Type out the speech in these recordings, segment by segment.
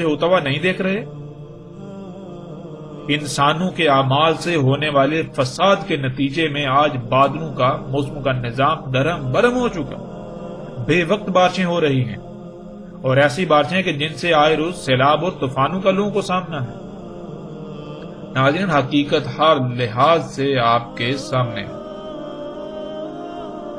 ہوتا ہوا نہیں دیکھ رہے؟ انسانوں کے اعمال سے ہونے والے فساد کے نتیجے میں آج بادلوں کا موسموں کا نظام درہم برہم ہو چکا، بے وقت بارشیں ہو رہی ہیں، اور ایسی بارشیں کہ جن سے آئے روز سیلاب اور طوفانوں کا لوگوں کو سامنا ہے۔ ناظرین، حقیقت ہر لحاظ سے آپ کے سامنے ہے۔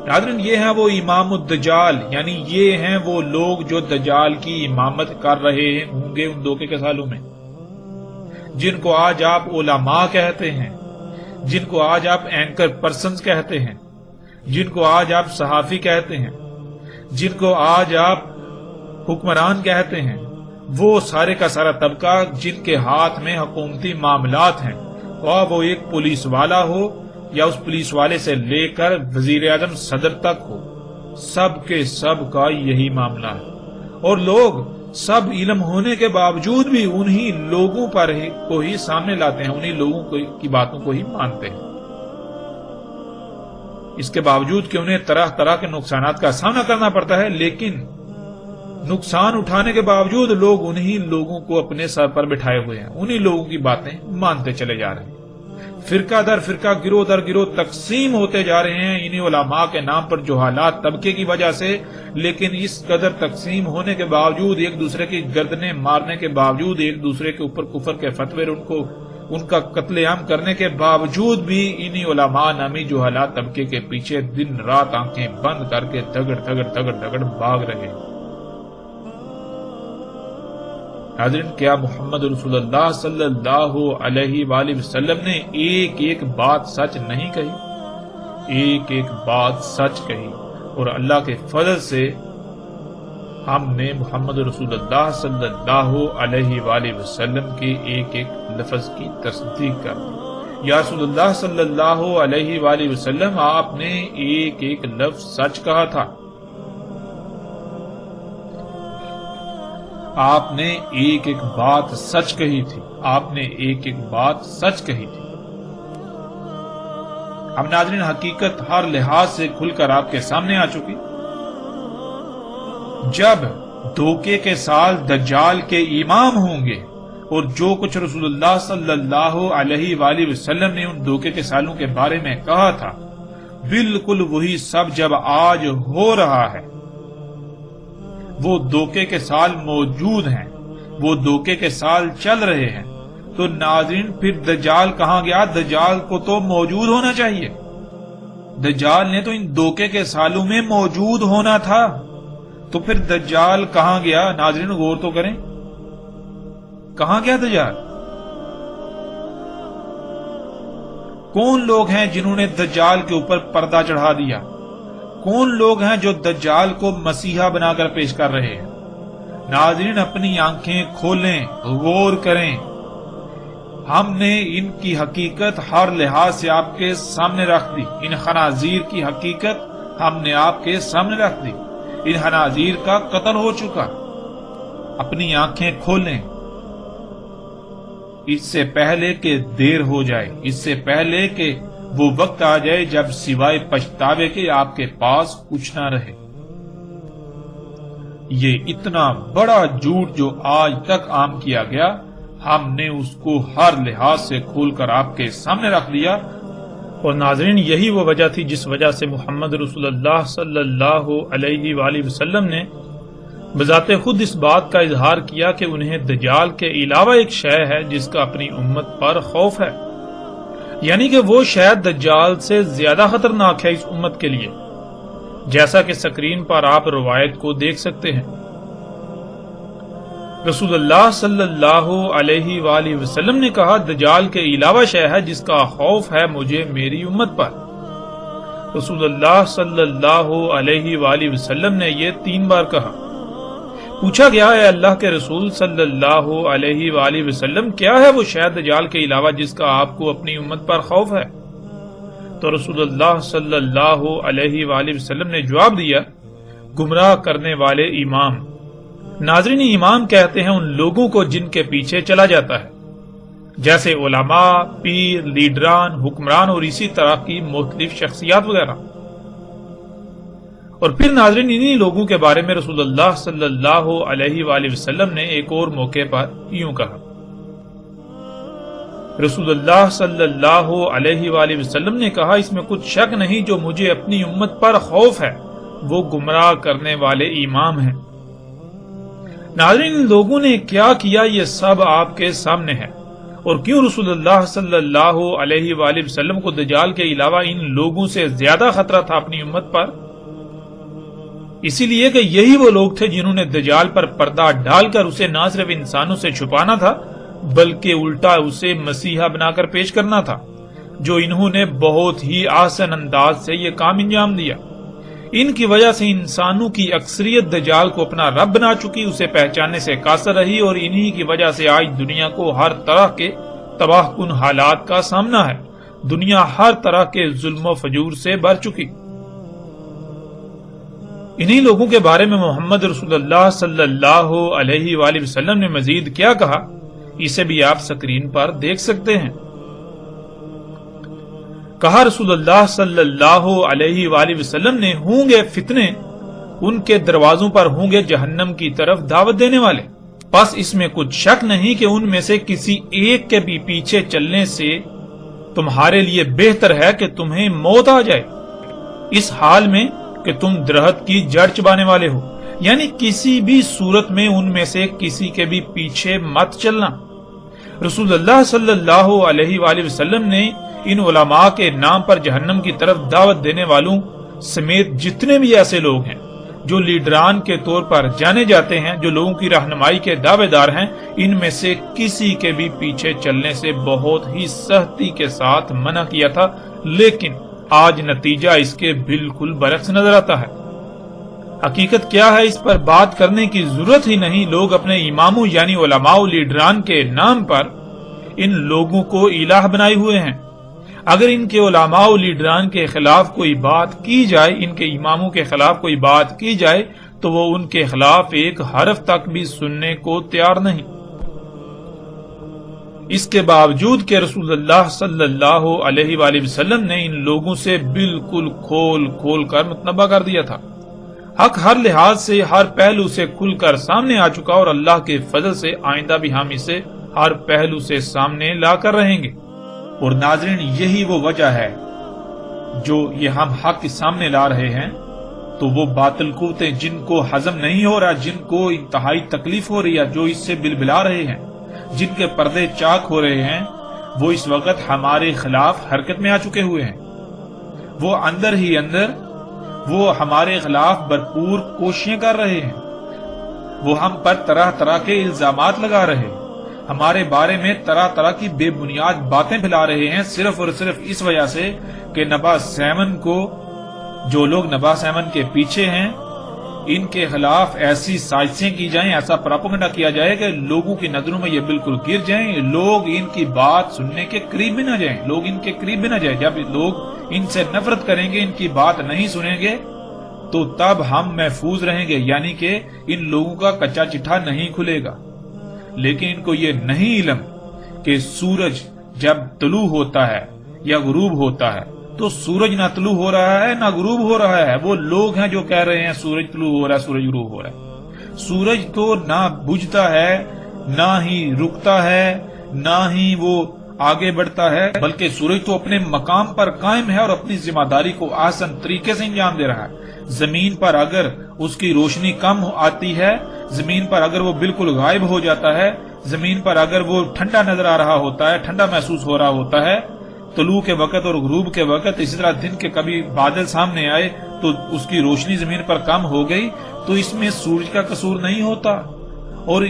ناظرین، یہ ہیں وہ امام الدجال، یعنی یہ ہیں وہ لوگ جو دجال کی امامت کر رہے ہوں گے ان دھوکے کے سالوں میں، جن کو آج آپ علماء کہتے ہیں، جن کو آج آپ اینکر پرسنز کہتے ہیں، جن کو آج آپ صحافی کہتے ہیں، جن کو آج آپ حکمران کہتے ہیں، وہ سارے کا سارا طبقہ جن کے ہاتھ میں حکومتی معاملات ہیں، اور وہ ایک پولیس والا ہو یا اس پولیس والے سے لے کر وزیر اعظم صدر تک ہو، سب کے سب کا یہی معاملہ ہے، اور لوگ سب علم ہونے کے باوجود بھی انہی لوگوں پر کو ہی سامنے لاتے ہیں، انہی لوگوں کی باتوں کو ہی مانتے ہیں، اس کے باوجود کہ انہیں طرح طرح کے نقصانات کا سامنا کرنا پڑتا ہے، لیکن نقصان اٹھانے کے باوجود لوگ انہی لوگوں کو اپنے سر پر بٹھائے ہوئے ہیں، انہی لوگوں کی باتیں مانتے چلے جا رہے ہیں، فرقہ در فرقہ، گروہ در گروہ تقسیم ہوتے جا رہے ہیں انہی علماء کے نام پر جہالات طبقے کی وجہ سے، لیکن اس قدر تقسیم ہونے کے باوجود، ایک دوسرے کی گردنیں مارنے کے باوجود، ایک دوسرے کے اوپر کفر کے فتوے ان کا قتل عام کرنے کے باوجود بھی انہی علماء نامی جہالات طبقے کے پیچھے دن رات آنکھیں بند کر کے دگڑ بھاگ رہے ہیں۔ ناظرین، کیا محمد رسول اللہ صلی اللہ علیہ وآلہ وسلم نے ایک ایک بات سچ نہیں کہی؟ ایک ایک بات سچ کہی، اور اللہ کے فضل سے ہم نے محمد رسول اللہ صلی اللہ علیہ وآلہ وسلم کے ایک ایک لفظ کی تصدیق کر دی۔ یا رسول اللہ صلی اللہ علیہ وآلہ وسلم، آپ نے ایک ایک لفظ سچ کہا تھا، آپ نے ایک ایک بات سچ کہی تھی، آپ نے ایک ایک بات سچ کہی تھی۔ اب ناظرین، حقیقت ہر لحاظ سے کھل کر آپ کے سامنے آ چکی۔ جب دھوکے کے سال دجال کے امام ہوں گے، اور جو کچھ رسول اللہ صلی اللہ علیہ وآلہ وسلم نے ان دھوکے کے سالوں کے بارے میں کہا تھا، بالکل وہی سب جب آج ہو رہا ہے۔ وہ دھوکے کے سال موجود ہیں، وہ دھوکے کے سال چل رہے ہیں، تو ناظرین پھر دجال کہاں گیا؟ دجال کو تو موجود ہونا چاہیے، دجال نے تو ان دھوکے کے سالوں میں موجود ہونا تھا، تو پھر دجال کہاں گیا؟ ناظرین غور تو کریں، کہاں گیا دجال؟ کون لوگ ہیں جنہوں نے دجال کے اوپر پردہ چڑھا دیا؟ کون لوگ ہیں جو دجال کو مسیحا بنا کر پیش کر رہے ہیں؟ ناظرین اپنی آنکھیں کھولیں، غور کریں، ہم نے ان کی حقیقت ہر لحاظ سے آپ کے سامنے رکھ دی، ان خنازیر کی حقیقت ہم نے آپ کے سامنے رکھ دی، ان خنازیر کا قتل ہو چکا، اپنی آنکھیں کھولیں، اس سے پہلے کہ دیر ہو جائے، اس سے پہلے کہ وہ وقت آ جائے جب سوائے پچھتاوے کے آپ کے پاس کچھ نہ رہے۔ یہ اتنا بڑا جھوٹ جو آج تک عام کیا گیا، ہم نے اس کو ہر لحاظ سے کھول کر آپ کے سامنے رکھ دیا، اور ناظرین یہی وہ وجہ تھی جس وجہ سے محمد رسول اللہ صلی اللہ علیہ وآلہ وسلم نے بذات خود اس بات کا اظہار کیا کہ انہیں دجال کے علاوہ ایک شے ہے جس کا اپنی امت پر خوف ہے، یعنی کہ وہ شاید دجال سے زیادہ خطرناک ہے اس امت کے لیے، جیسا کہ سکرین پر آپ روایت کو دیکھ سکتے ہیں۔ رسول اللہ صلی اللہ علیہ وآلہ وسلم نے کہا، دجال کے علاوہ شے ہے جس کا خوف ہے مجھے میری امت پر۔ رسول اللہ صلی اللہ علیہ وآلہ وسلم نے یہ 3 بار کہا۔ پوچھا گیا، اے اللہ کے رسول صلی اللہ علیہ وآلہ وسلم، کیا ہے وہ شے دجال کے علاوہ جس کا آپ کو اپنی امت پر خوف ہے؟ تو رسول اللہ صلی اللہ علیہ وآلہ وسلم نے جواب دیا، گمراہ کرنے والے امام۔ ناظرین، امام کہتے ہیں ان لوگوں کو جن کے پیچھے چلا جاتا ہے، جیسے علماء، پیر، لیڈران، حکمران اور اسی طرح کی مختلف شخصیات وغیرہ۔ اور پھر ناظرین انہی لوگوں کے بارے میں رسول اللہ صلی اللہ علیہ وآلہ وسلم نے ایک اور موقع پر یوں کہا. رسول اللہ صلی اللہ علیہ وآلہ وسلم نے کہا اس میں کچھ شک نہیں جو مجھے اپنی امت پر خوف ہے وہ گمراہ کرنے والے امام ہیں. ناظرین ان لوگوں نے کیا کیا یہ سب آپ کے سامنے ہے. اور کیوں رسول اللہ صلی اللہ علیہ وآلہ وسلم کو دجال کے علاوہ ان لوگوں سے زیادہ خطرہ تھا اپنی امت پر؟ اسی لیے کہ یہی وہ لوگ تھے جنہوں نے دجال پر پردہ ڈال کر اسے نہ صرف انسانوں سے چھپانا تھا بلکہ الٹا اسے مسیحا بنا کر پیش کرنا تھا، جو انہوں نے بہت ہی آسان انداز سے یہ کام انجام دیا. ان کی وجہ سے انسانوں کی اکثریت دجال کو اپنا رب بنا چکی، اسے پہچاننے سے قاصر رہی، اور انہی کی وجہ سے آج دنیا کو ہر طرح کے تباہ کن حالات کا سامنا ہے. دنیا ہر طرح کے ظلم و فجور سے بھر چکی. انہی لوگوں کے بارے میں محمد رسول اللہ صلی اللہ علیہ وآلہ وسلم نے مزید کیا کہا اسے بھی آپ سکرین پر دیکھ سکتے ہیں. کہا رسول اللہ صلی اللہ علیہ وآلہ وسلم نے ہوں گے فتنے، ان کے دروازوں پر ہوں گے جہنم کی طرف دعوت دینے والے، بس اس میں کچھ شک نہیں کہ ان میں سے کسی ایک کے بھی پیچھے چلنے سے تمہارے لیے بہتر ہے کہ تمہیں موت آ جائے اس حال میں کہ تم درخت کی جڑ چبانے والے ہو. یعنی کسی بھی صورت میں ان میں سے کسی کے بھی پیچھے مت چلنا. رسول اللہ صلی اللہ علیہ وآلہ وسلم نے ان علماء کے نام پر جہنم کی طرف دعوت دینے والوں سمیت جتنے بھی ایسے لوگ ہیں جو لیڈران کے طور پر جانے جاتے ہیں، جو لوگوں کی رہنمائی کے دعوے دار ہیں، ان میں سے کسی کے بھی پیچھے چلنے سے بہت ہی سختی کے ساتھ منع کیا تھا، لیکن آج نتیجہ اس کے بالکل برعکس نظر آتا ہے. حقیقت کیا ہے اس پر بات کرنے کی ضرورت ہی نہیں. لوگ اپنے اماموں یعنی علماء و لیڈران کے نام پر ان لوگوں کو الہ بنائے ہوئے ہیں. اگر ان کے علماء و لیڈران کے خلاف کوئی بات کی جائے، ان کے اماموں کے خلاف کوئی بات کی جائے تو وہ ان کے خلاف ایک حرف تک بھی سننے کو تیار نہیں. اس کے باوجود کہ رسول اللہ صلی اللہ علیہ وآلہ وسلم نے ان لوگوں سے بالکل کھول کھول کر متنبہ کر دیا تھا. حق ہر لحاظ سے ہر پہلو سے کھل کر سامنے آ چکا، اور اللہ کے فضل سے آئندہ بھی ہم اسے ہر پہلو سے سامنے لا کر رہیں گے. اور ناظرین یہی وہ وجہ ہے جو یہ ہم حق کے سامنے لا رہے ہیں تو وہ باطل قوتیں جن کو ہضم نہیں ہو رہا، جن کو انتہائی تکلیف ہو رہی ہے، جو اس سے بلبلا رہے ہیں، جن کے پردے چاک ہو رہے ہیں، وہ اس وقت ہمارے خلاف حرکت میں آ چکے ہوئے ہیں. وہ اندر ہی اندر وہ ہمارے خلاف بھرپور کوششیں کر رہے ہیں. وہ ہم پر طرح طرح کے الزامات لگا رہے ہیں، ہمارے بارے میں طرح طرح کی بے بنیاد باتیں پھیلا رہے ہیں، صرف اور صرف اس وجہ سے کہ نبا سیمن کو، جو لوگ نبا سیمن کے پیچھے ہیں، ان کے خلاف ایسی سازشیں کی جائیں، ایسا پروپیگنڈا کیا جائے کہ لوگوں کی نظروں میں یہ بالکل گر جائیں، لوگ ان کی بات سننے کے قریب بھی نہ جائیں، لوگ ان کے قریب بھی نہ جائیں. جب لوگ ان سے نفرت کریں گے، ان کی بات نہیں سنیں گے تو تب ہم محفوظ رہیں گے، یعنی کہ ان لوگوں کا کچا چٹھا نہیں کھلے گا. لیکن ان کو یہ نہیں علم کہ سورج جب طلوع ہوتا ہے یا غروب ہوتا ہے تو سورج نہ طلوع ہو رہا ہے نہ غروب ہو رہا ہے. وہ لوگ ہیں جو کہہ رہے ہیں سورج طلوع ہو رہا ہے، سورج غروب ہو رہا ہے. سورج تو نہ بجھتا ہے، نہ ہی رکتا ہے، نہ ہی وہ آگے بڑھتا ہے، بلکہ سورج تو اپنے مقام پر قائم ہے اور اپنی ذمہ داری کو آسان طریقے سے انجام دے رہا ہے. زمین پر اگر اس کی روشنی کم آتی ہے، زمین پر اگر وہ بالکل غائب ہو جاتا ہے، زمین پر اگر وہ ٹھنڈا نظر آ رہا ہوتا ہے، ٹھنڈا محسوس ہو رہا ہوتا ہے طلوع کے وقت اور غروب کے وقت، اسی طرح دن کے کبھی بادل سامنے آئے تو اس کی روشنی زمین پر کم ہو گئی، تو اس میں سورج کا قصور نہیں ہوتا. اور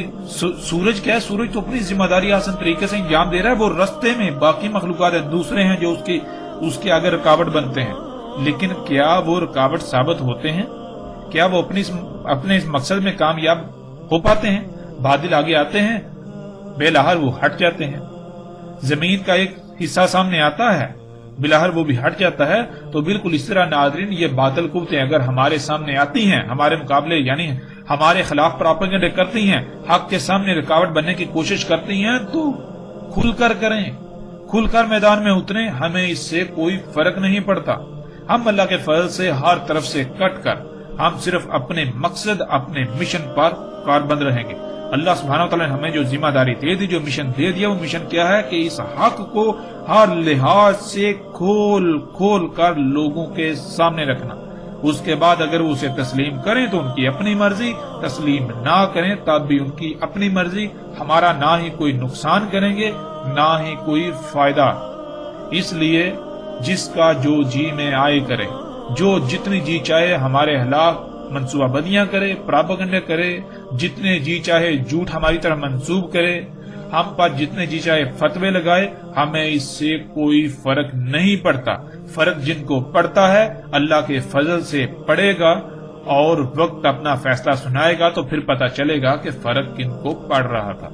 سورج کیا ہے؟ سورج تو اپنی ذمہ داری آسان طریقے سے انجام دے رہا ہے. وہ رستے میں باقی مخلوقات دوسرے ہیں جو اس کے آگے رکاوٹ بنتے ہیں، لیکن کیا وہ رکاوٹ ثابت ہوتے ہیں؟ کیا وہ اپنے اس مقصد میں کامیاب ہو پاتے ہیں؟ بادل آگے آتے ہیں، بلاہر وہ ہٹ جاتے ہیں. زمین کا ایک حصہ سامنے آتا ہے، بلاہر وہ بھی ہٹ جاتا ہے. تو بالکل اس طرح ناظرین یہ باطل قوتیں اگر ہمارے سامنے آتی ہیں، ہمارے مقابلے یعنی ہمارے خلاف پروپیگنڈا کرتی ہیں، حق کے سامنے رکاوٹ بننے کی کوشش کرتی ہیں، تو کھل کر کریں، کھل کر میدان میں اتریں. ہمیں اس سے کوئی فرق نہیں پڑتا. ہم اللہ کے فضل سے ہر طرف سے کٹ کر ہم صرف اپنے مقصد، اپنے مشن پر کاربند رہیں گے۔ اللہ سبحانہ و تعالیٰ نے ہمیں جو ذمہ داری دے دی، جو مشن دے دیا، وہ مشن کیا ہے کہ اس حق کو ہر لحاظ سے کھول کھول کر لوگوں کے سامنے رکھنا۔ اس کے بعد اگر وہ اسے تسلیم کریں تو ان کی اپنی مرضی، تسلیم نہ کریں تب بھی ان کی اپنی مرضی، ہمارا نہ ہی کوئی نقصان کریں گے نہ ہی کوئی فائدہ۔ اس لیے جس کا جو جی میں آئے کرے، جو جتنی جی چاہے ہمارے خلاف منصوبہ بندیاں کرے، پراپیگنڈا کرے، جتنے جی چاہے جھوٹ ہماری طرح منسوب کرے، ہم پر جتنے جی چاہے فتوے لگائے، ہمیں اس سے کوئی فرق نہیں پڑتا۔ فرق جن کو پڑتا ہے اللہ کے فضل سے پڑے گا، اور وقت اپنا فیصلہ سنائے گا تو پھر پتہ چلے گا کہ فرق کن کو پڑ رہا تھا۔